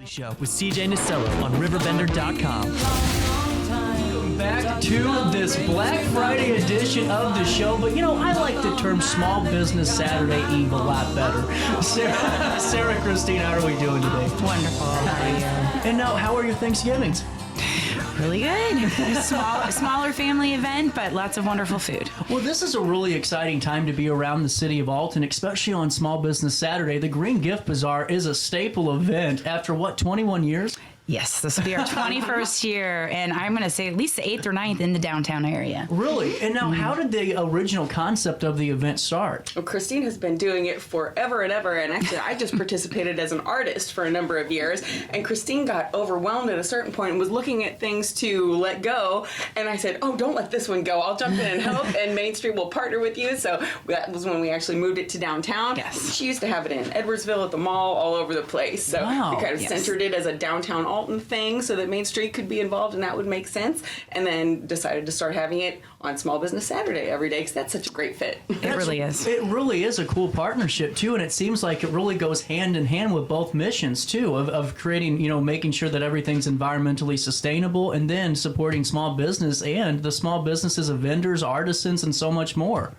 Show with CJ Nasello on RiverBender.com. Back to this Black Friday edition of the show, but I like the term Small Business Saturday Eve a lot better. Sarah Christine, how are we doing today? Wonderful. How are you? And now, how are your Thanksgivings? Really good. Smaller family event, but lots of wonderful food. Well, this is a really exciting time to be around the city of Alton, especially on Small Business Saturday. The Green Gift Bazaar is a staple event after, 21 years? Yes, this will be our 21st year, and I'm going to say at least the 8th or 9th in the downtown area. Really? And now, how did the original concept of the event start? Well, Christine has been doing it forever and ever, and actually I just participated as an artist for a number of years, and Christine got overwhelmed at a certain point and was looking at things to let go, and I said, oh, don't let this one go. I'll jump in and help, and Main Street will partner with you. So that was when we actually moved it to downtown. Yes. She used to have it in Edwardsville at the mall, all over the place. So Wow. we kind of Yes. centered it as a downtown Alton thing so that Main Street could be involved and that would make sense, and then decided to start having it on Small Business Saturday every day because that's such a great fit. It really is. It really is a cool partnership, too, and it seems like it really goes hand in hand with both missions, too, of creating, making sure that everything's environmentally sustainable and then supporting small business and the small businesses of vendors, artisans, and so much more.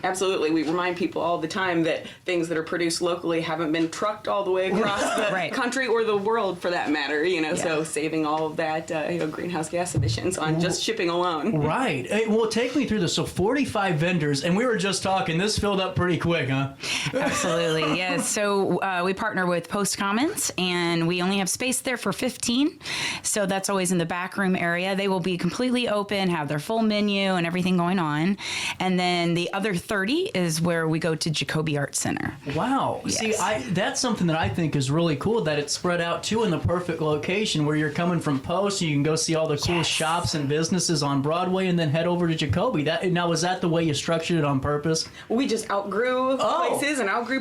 Absolutely. We remind people all the time that things that are produced locally haven't been trucked all the way across the Right. country or the world for that matter, so saving all of that, greenhouse gas emissions on just shipping alone. Right. Hey, well, take me through this. So 45 vendors, and we were just talking, this filled up pretty quick, huh? Absolutely, yes. So we partner with Post Commons, and we only have space there for 15. So that's always in the back room area. They will be completely open, have their full menu and everything going on. And then the other 30 is where we go to Jacoby Art Center. Wow. Yes. See, that's something that I think is really cool, that it's spread out, too, in the perfect location where you're coming from Post, you can go see all the cool shops and businesses on Broadway and then head over to Jacoby. Now, was that the way you structured it on purpose? We just outgrew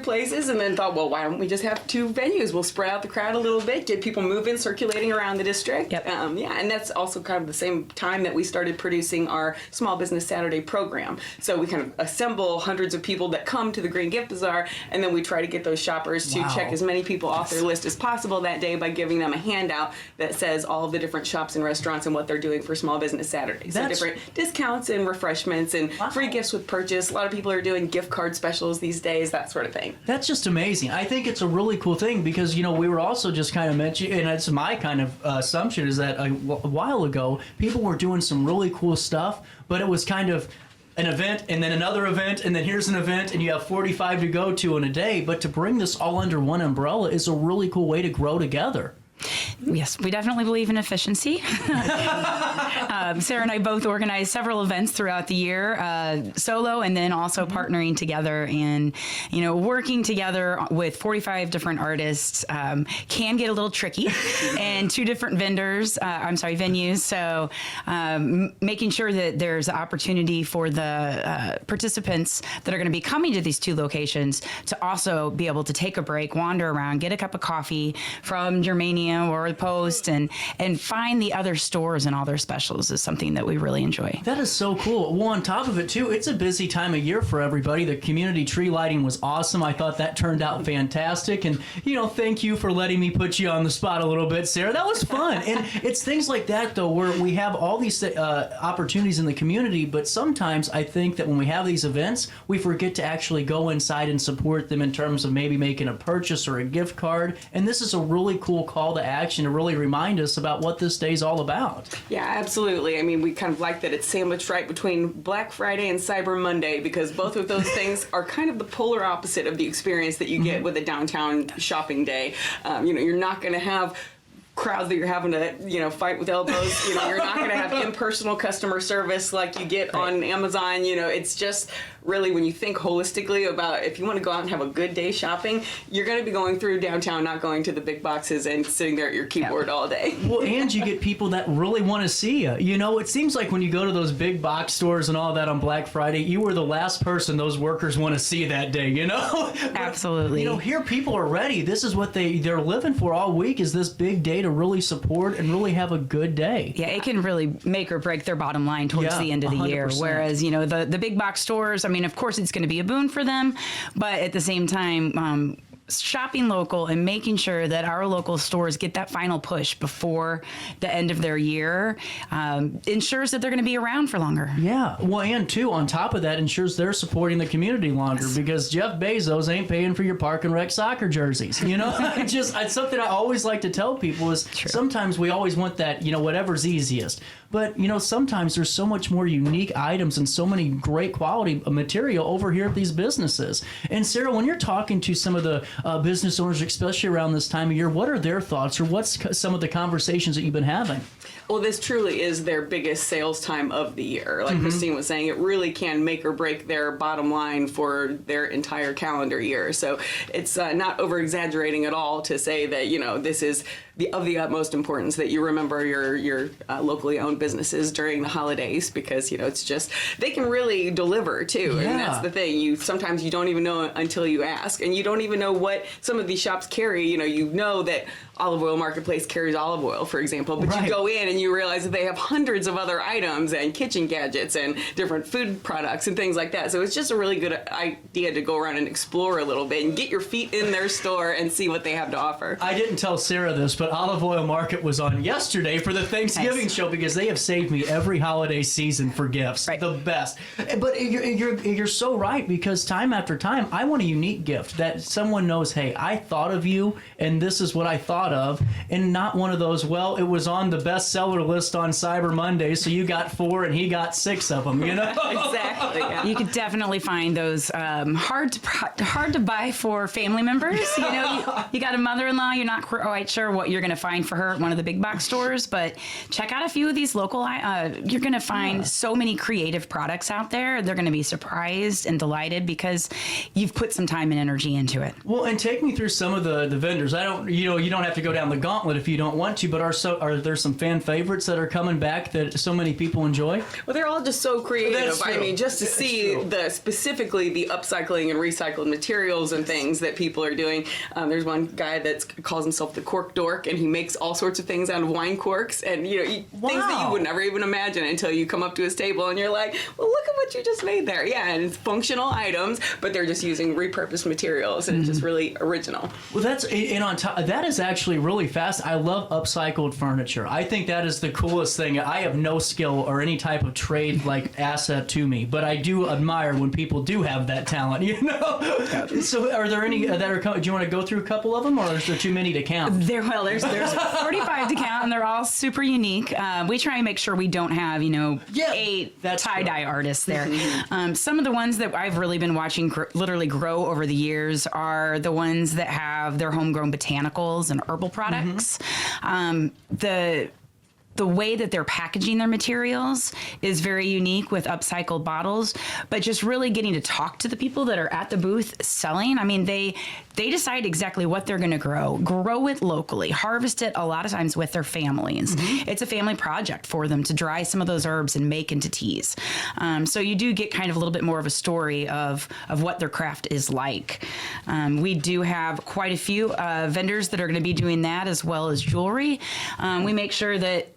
places and then thought, well, why don't we just have two venues? We'll spread out the crowd a little bit, get people moving, circulating around the district. Yep. And that's also kind of the same time that we started producing our Small Business Saturday program. So we kind of assemble hundreds of people that come to the Green Gift Bazaar, and then we try to get those shoppers to check as many people off their list as possible that day by giving them a handout that says all of the different shops and restaurants and what they're doing for Small Business Saturday. So different discounts and refreshments and free gifts with purchase. A lot of people are doing gift card specials these days, that sort of thing. That's just amazing. I think it's a really cool thing because, we were also just kind of mentioning, and it's my kind of assumption is that a while ago, people were doing some really cool stuff, but it was kind of an event and then another event and then here's an event and you have 45 to go to in a day. But to bring this all under one umbrella is a really cool way to grow together. Yes, we definitely believe in efficiency. Sarah and I both organize several events throughout the year, solo and then also partnering together, and working together with 45 different artists can get a little tricky, and two different venues. So making sure that there's opportunity for the participants that are going to be coming to these two locations to also be able to take a break, wander around, get a cup of coffee from Germania or the Post, and find the other stores and all their specials is something that we really enjoy. That is so cool. Well, on top of it, too, it's a busy time of year for everybody. The community tree lighting was awesome. I thought that turned out fantastic. And, thank you for letting me put you on the spot a little bit, Sarah. That was fun. And it's things like that, though, where we have all these opportunities in the community, but sometimes I think that when we have these events, we forget to actually go inside and support them in terms of maybe making a purchase or a gift card. And this is a really cool call to action to really remind us about what this day's all about. Yeah, absolutely. I mean, we kind of like that it's sandwiched right between Black Friday and Cyber Monday because both of those things are kind of the polar opposite of the experience that you get with a downtown shopping day. You're not going to have crowds that you're having to, fight with elbows. You're not going to have impersonal customer service like you get on Amazon. It's just really, when you think holistically about if you want to go out and have a good day shopping, you're going to be going through downtown, not going to the big boxes and sitting there at your keyboard all day. Well, and you get people that really want to see you. It seems like when you go to those big box stores and all that on Black Friday, you were the last person those workers want to see that day, Absolutely. Here people are ready. This is what they're living for all week, is this big day to really support and really have a good day. Yeah, it can really make or break their bottom line towards the end of the 100%. year. Whereas, the big box stores, of course, it's going to be a boon for them, but at the same time, shopping local and making sure that our local stores get that final push before the end of their year ensures that they're going to be around for longer. Yeah. Well, and too, on top of that, ensures they're supporting the community longer because Jeff Bezos ain't paying for your Park and Rec soccer jerseys. You know, it's something I always like to tell people is sometimes we always want that, whatever's easiest. But, sometimes there's so much more unique items and so many great quality material over here at these businesses. And Sarah, when you're talking to some of the business owners, especially around this time of year, what are their thoughts or what's some of the conversations that you've been having? Well, this truly is their biggest sales time of the year. Like Christine was saying, it really can make or break their bottom line for their entire calendar year. So it's not over-exaggerating at all to say that, this is of the utmost importance that you remember your locally owned businesses during the holidays because, it's just, they can really deliver too. Yeah. And that's the thing. Sometimes you don't even know until you ask. And you don't even know what some of these shops carry. You know that Olive Oil Marketplace carries olive oil, for example, but you go in and you realize that they have hundreds of other items and kitchen gadgets and different food products and things like that. So it's just a really good idea to go around and explore a little bit and get your feet in their store and see what they have to offer. I didn't tell Sarah this, but Olive Oil Market was on yesterday for the Thanksgiving show because they have saved me every holiday season for gifts. Right. The best. But you're so right because time after time, I want a unique gift that someone knows, hey, I thought of you and this is what I thought of, and not one of those, well, it was on the bestseller list on Cyber Monday, so you got 4 and he got 6 of them, Exactly. Yeah. You could definitely find those hard to buy for family members. You got a mother-in-law, you're not quite sure what you're going to find for her at one of the big box stores, but check out a few of these local. You're going to find so many creative products out there. They're going to be surprised and delighted because you've put some time and energy into it. Well, and take me through some of the vendors. You don't have to go down the gauntlet if you don't want to, but are there some fan favorites that are coming back that so many people enjoy? Well, they're all just so creative. I mean, just to That's see specifically the upcycling and recycled materials and things that people are doing. There's one guy that calls himself the Cork Dork, and he makes all sorts of things out of wine corks and things that you would never even imagine until you come up to his table and you're like, well, look at what you just made there. Yeah, and it's functional items, but they're just using repurposed materials, and it's just really original. Well, that is actually really fast. I love upcycled furniture. I think that is the coolest thing. I have no skill or any type of trade asset to me, but I do admire when people do have that talent. So, are there any that are coming? Do you want to go through a couple of them, or is there too many to count? There's 45 to count, and they're all super unique. We try and make sure we don't have 8 tie-dye artists there. Some of the ones that I've really been watching literally grow over the years are the ones that have their homegrown botanicals and herbal products. The way that they're packaging their materials is very unique with upcycled bottles, but just really getting to talk to the people that are at the booth selling. I mean, they decide exactly what they're going to grow it locally, harvest it a lot of times with their families. It's a family project for them to dry some of those herbs and make into teas. So you do get kind of a little bit more of a story of what their craft is like. We do have quite a few vendors that are going to be doing that as well as jewelry. We make sure that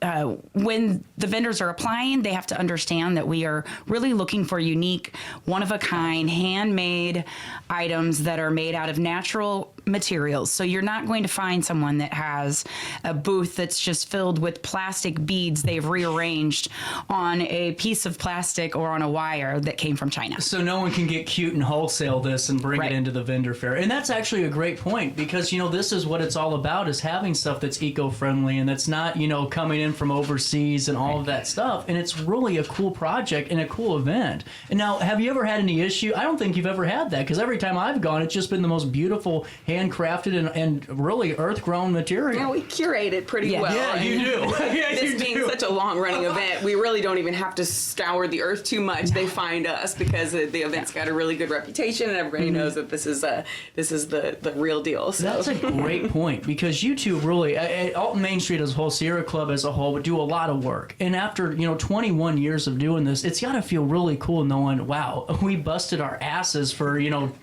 when the vendors are applying, they have to understand that we are really looking for unique, one-of-a-kind, handmade items that are made out of natural materials. So you're not going to find someone that has a booth that's just filled with plastic beads they've rearranged on a piece of plastic or on a wire that came from China. So no one can get cute and wholesale this and bring it into the vendor fair. And that's actually a great point because, this is what it's all about, is having stuff that's eco-friendly and that's not, coming in from overseas and all of that stuff. And it's really a cool project and a cool event. And now, have you ever had any issue? I don't think you've ever had that because every time I've gone, it's just been the most beautiful handcrafted and really earth-grown material. Yeah, we curate it pretty well. Yeah, you do. This being such a long-running event, we really don't even have to scour the earth too much. They find us because the event's got a really good reputation, and everybody knows that this is the real deal. So. That's a great point because you two really, Alton Main Street as a whole, Sierra Club as a whole, would do a lot of work. And after 21 years of doing this, it's got to feel really cool knowing, wow, we busted our asses for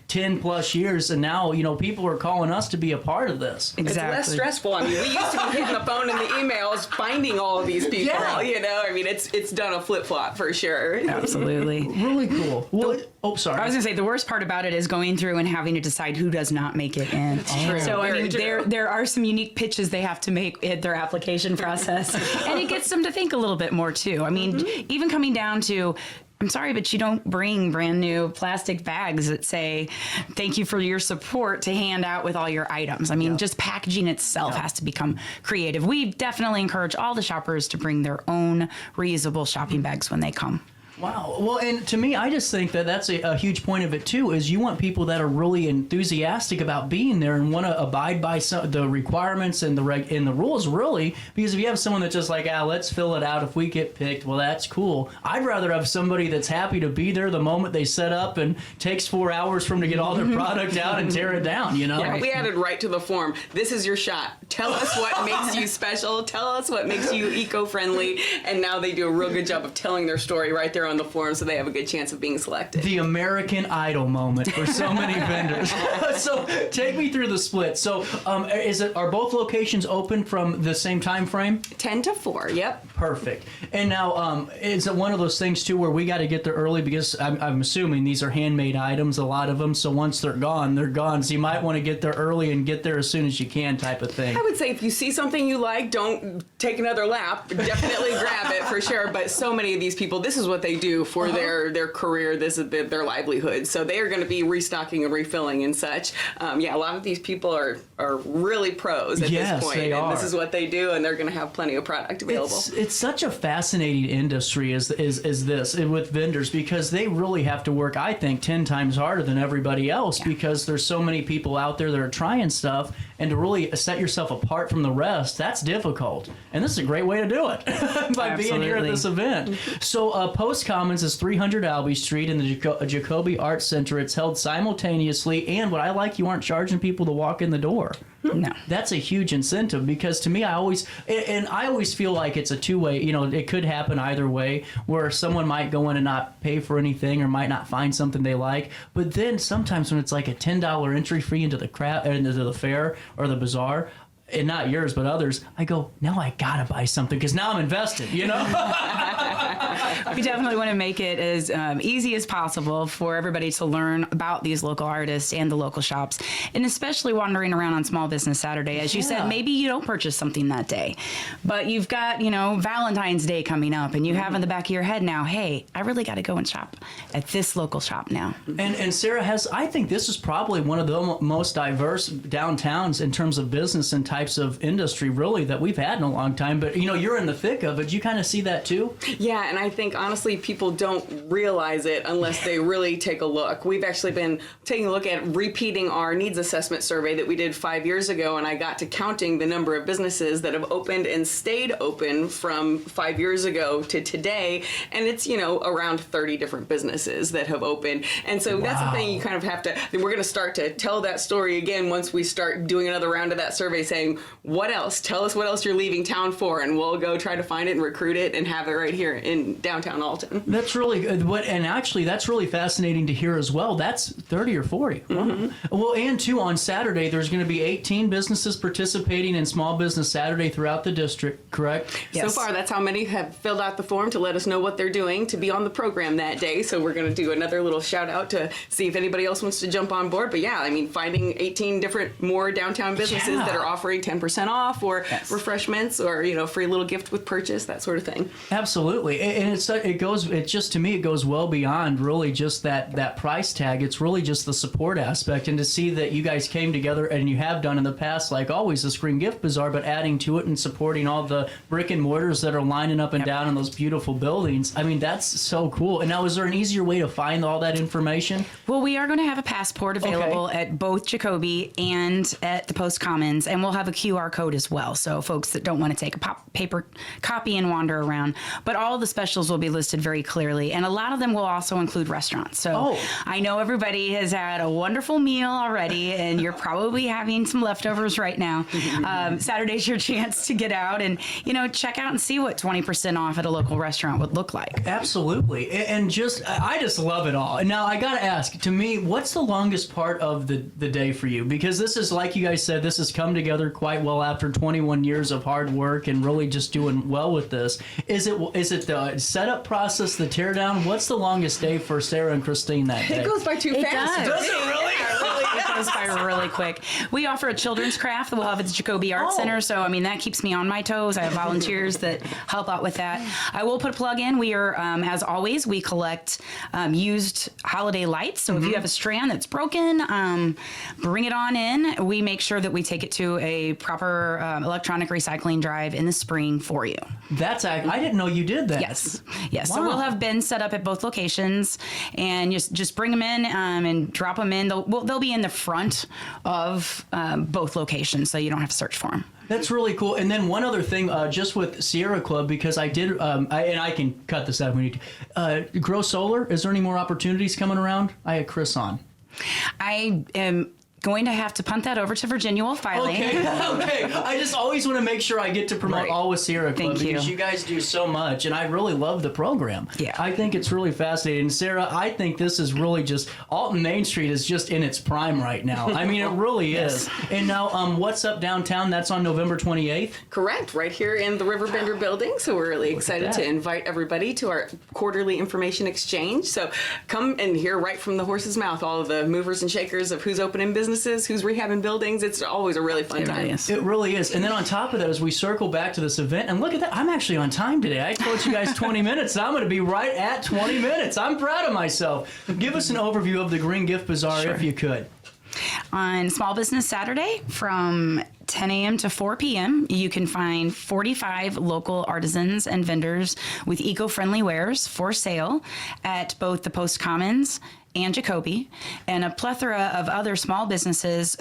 10 plus years, and now people are calling us to be a part of this. Exactly. It's less stressful. I mean, we used to be hitting the phone and the emails, finding all of these people. Yeah. You know, I mean, it's done a flip flop for sure. Absolutely. Really cool. Well, sorry. I was gonna say the worst part about it is going through and having to decide who does not make it in. true. So I Very mean, true. there are some unique pitches they have to make in their application process, and it gets them to think a little bit more too. I mean, even coming down to, I'm sorry, but you don't bring brand new plastic bags that say, thank you for your support to hand out with all your items. I mean, just packaging itself has to become creative. We definitely encourage all the shoppers to bring their own reusable shopping bags when they come. Wow. Well, and to me, I just think that that's a huge point of it too. Is you want people that are really enthusiastic about being there and want to abide by the requirements and the rules, really. Because if you have someone that's just like, let's fill it out if we get picked, well, that's cool. I'd rather have somebody that's happy to be there the moment they set up and takes 4 hours for them to get all their product out and tear it down. You know. Yeah, we added right to the form. This is your shot. Tell us what makes you special. Tell us what makes you eco-friendly. And now they do a real good job of telling their story right there on the form, so they have a good chance of being selected. The American Idol moment for so many vendors. So take me through the split. So are both locations open from the same time frame? 10 to 4, yep. Perfect. And now, is it one of those things too where we got to get there early, because I'm assuming these are handmade items, a lot of them. So once they're gone, they're gone. So you might want to get there early and get there as soon as you can, type of thing. I would say if you see something you like, don't take another lap. Definitely grab it for sure. But so many of these people, this is what they do for their career. This is their livelihood. So they are going to be restocking and refilling and such. A lot of these people are really pros at this point. They are. And this is what they do, and they're going to have plenty of product available. It's such a fascinating industry as this with vendors, because they really have to work, I think, 10 times harder than everybody else, because there's so many people out there that are trying stuff, and to really set yourself apart from the rest, that's difficult. And this is a great way to do it by being here at this event. So Post Commons is 300 Albee Street in the Jacoby Arts Center. It's held simultaneously, and what I like, you aren't charging people to walk in the door. No. That's a huge incentive, because to me, I always feel like it's a two-way, it could happen either way, where someone might go in and not pay for anything or might not find something they like. But then sometimes when it's like a $10 entry fee into the fair or the bazaar, and not yours, but others, I go, now I gotta buy something because now I'm invested, We definitely want to make it as easy as possible for everybody to learn about these local artists and the local shops, and especially wandering around on Small Business Saturday. As you said, maybe you don't purchase something that day, but you've got, Valentine's Day coming up, and you have in the back of your head now, hey, I really got to go and shop at this local shop now. And Sarah I think this is probably one of the most diverse downtowns in terms of business and types of industry, really, that we've had in a long time. But, you're in the thick of it. You kind of see that too? Yeah, and I think, honestly, people don't realize it unless they really take a look. We've actually been taking a look at repeating our needs assessment survey that we did 5 years ago, and I got to counting the number of businesses that have opened and stayed open from 5 years ago to today, and it's, around 30 different businesses that have opened. And so that's the thing, you kind of have to, we're going to start to tell that story again once we start doing another round of that survey, saying, what else? Tell us what else you're leaving town for, and we'll go try to find it and recruit it and have it right here in downtown Alton. That's really good. And actually, that's really fascinating to hear as well. That's 30 or 40. Wow. Well, and too, on Saturday, there's going to be 18 businesses participating in Small Business Saturday throughout the district, correct? Yes. So far, that's how many have filled out the form to let us know what they're doing to be on the program that day. So we're going to do another little shout out to see if anybody else wants to jump on board. But finding 18 different more downtown businesses that are offering 10% off or refreshments or free little gift with purchase, that sort of thing. Absolutely. And it goes well beyond really just that price tag. It's really just the support aspect, and to see that you guys came together, and you have done in the past, like always, this Green Gift Bazaar, but adding to it and supporting all the brick and mortars that are lining up and down in those beautiful buildings. I mean, that's so cool. And now, is there an easier way to find all that information? Well, we are going to have a passport available at both Jacoby and at the Post Commons, and we'll have have a QR code as well. So folks that don't want to take a paper copy and wander around, but all the specials will be listed very clearly. And a lot of them will also include restaurants. So I know everybody has had a wonderful meal already, and you're probably having some leftovers right now. Saturday's your chance to get out and, check out and see what 20% off at a local restaurant would look like. Absolutely. And I just love it all. And now I got to ask, to me, what's the longest part of the day for you? Because this is, like you guys said, this has come together quite well after 21 years of hard work and really just doing well with this. Is it the setup process, the teardown? What's the longest day for Sarah and Christine that day? It goes by too fast. Does it really? It goes by really quick. We offer a children's craft that we'll have at the Jacoby Art Center. So, that keeps me on my toes. I have volunteers that help out with that. I will put a plug in. We are, as always, we collect used holiday lights. So if you have a strand that's broken, bring it on in. We make sure that we take it to a proper electronic recycling drive in the spring for you. I didn't know you did that. Yes. Wow. So we'll have bins set up at both locations, and just bring them in and drop them in. They'll be in the front of both locations, so you don't have to search for them. That's really cool. And then one other thing, just with Sierra Club, because I did, and I can cut this out if we need to. Grow Solar, is there any more opportunities coming around? I had Chris on. I am going to have to punt that over to Virginia while filing. Okay. I just always want to make sure I get to promote all with Sierra Club because you guys do so much, and I really love the program. Yeah. I think it's really fascinating. And Sarah, I think this is really just, Alton Main Street is just in its prime right now. It really is. And now, What's Up Downtown, that's on November 28th? Correct, right here in the RiverBender building. So we're really excited to invite everybody to our quarterly information exchange. So come and hear right from the horse's mouth all of the movers and shakers of who's opening businesses, who's rehabbing buildings. It's always a really fun time. It really is. And then on top of that, as we circle back to this event, and look at that, I'm actually on time today. I told you guys 20 minutes. I'm going to be right at 20 minutes. I'm proud of myself. Give us an overview of the Green Gift Bazaar, if you could. On Small Business Saturday from 10 a.m. to 4 p.m., you can find 45 local artisans and vendors with eco-friendly wares for sale at both the Post Commons and Jacoby, and a plethora of other small businesses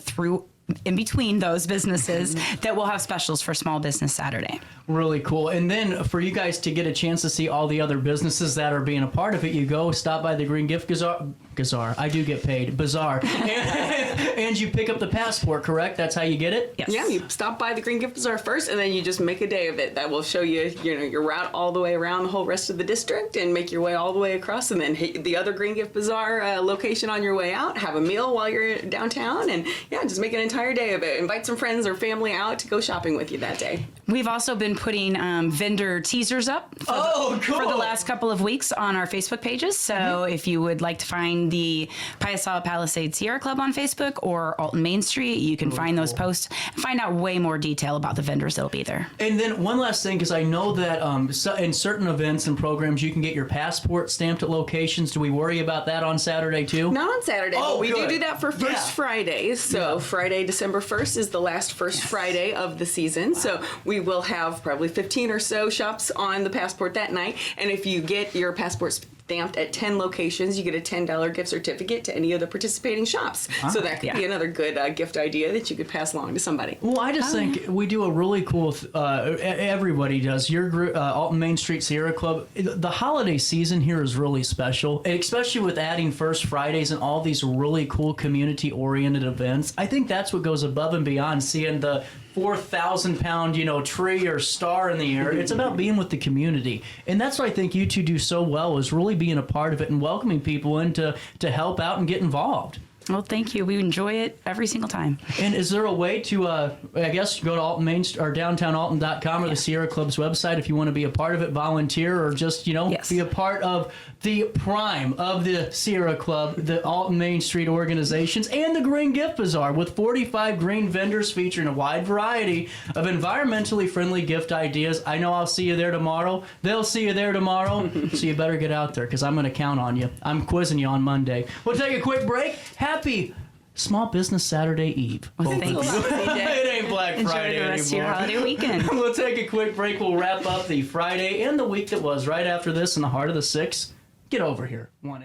in between those businesses that will have specials for Small Business Saturday. Really cool. And then for you guys to get a chance to see all the other businesses that are being a part of it, you go stop by the Green Gift Bazaar. I do get paid. Bazaar. And you pick up the passport, correct? That's how you get it? Yes. Yeah, you stop by the Green Gift Bazaar first, and then you just make a day of it. That will show you, your route all the way around the whole rest of the district, and make your way all the way across, and then hit the other Green Gift Bazaar location on your way out. Have a meal while you're downtown, and just make an entire day of it. Invite some friends or family out to go shopping with you that day. We've also been putting vendor teasers up cool. for the last couple of weeks on our Facebook pages. So if you would like to find the Paisaw Palisades Sierra Club on Facebook or Alton Main Street, you can find those posts and find out way more detail about the vendors that'll be there. And then one last thing, because I know that in certain events and programs, you can get your passport stamped at locations. Do we worry about that on Saturday too? Not on Saturday, but we do that for First Fridays. So Friday, December 1st is the last First Friday of the season. So we will have probably 15 or so shops on the passport that night. And if you get your passport stamped at 10 locations, you get a $10 gift certificate to any of the participating shops. So that could be another good gift idea that you could pass along to somebody. Well, I just think we do a really cool, everybody does. Your Alton Main Street Sierra Club, the holiday season here is really special, especially with adding First Fridays and all these really cool community-oriented events. I think that's what goes above and beyond seeing the 4,000-pound, tree or star in the air. It's about being with the community. And that's what I think you two do so well, is really being a part of it and welcoming people in to help out and get involved. Well, thank you. We enjoy it every single time. And is there a way to, I guess, go to Alton Main or downtownalton.com or the Sierra Club's website if you want to be a part of it, volunteer, or just, be a part of the prime of the Sierra Club, the Alton Main Street organizations, and the Green Gift Bazaar with 45 green vendors featuring a wide variety of environmentally friendly gift ideas. I know I'll see you there tomorrow. They'll see you there tomorrow. So you better get out there because I'm going to count on you. I'm quizzing you on Monday. We'll take a quick break. Happy Small Business Saturday Eve. Well, thanks. It ain't Black Friday Enjoy the rest of your anymore. holiday weekend. We'll take a quick break. We'll wrap up the Friday and the week that was right after this in the heart of the 6. Get over here. 1-8.